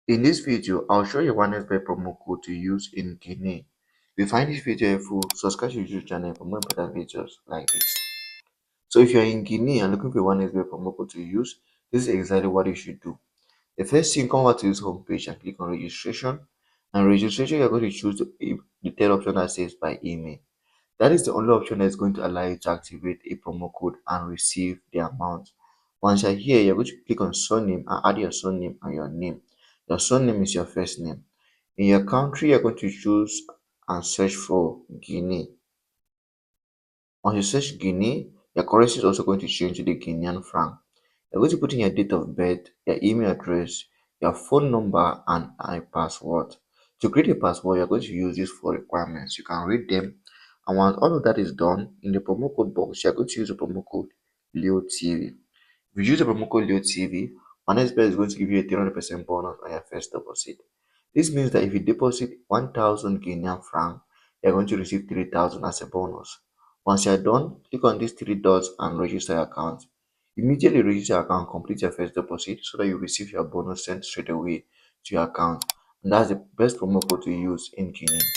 In this video, I'll show you one SBI promo code to use in Guinea. If you find this video helpful, subscribe to the YouTube channel for more important videos like this. So if you're in Guinea and looking for one SBI promo code to use, this is exactly what you should do. The first thing, come over to this homepage and click on registration. And registration, you're going to choose the third option that says by email. That is the only option that is going to allow you to activate a promo code and receive the amount. Once you're here, you're going to click on surname and add your surname and your name. Your surname is your first name. In your country, you're going to choose and search for Guinea. Once you search Guinea, your currency is also going to change to the Guinean franc. You're going to put in your date of birth, your email address, your phone number, and a password. To create a password, you're going to use these four requirements. You can read them. And once all of that is done, in the promo code box, you're going to use the promo code LEOTV. If you use the promo code LEOTV, OneXBet is going to give you a 300% bonus on your first deposit. This means that if you deposit 1,000 Guinean franc, you're going to receive 3,000 as a bonus. Once you're done, click on these three dots and register your account. Immediately register your account, complete your first deposit so that you receive your bonus sent straight away to your account. And that's the best promo code to use in Guinea.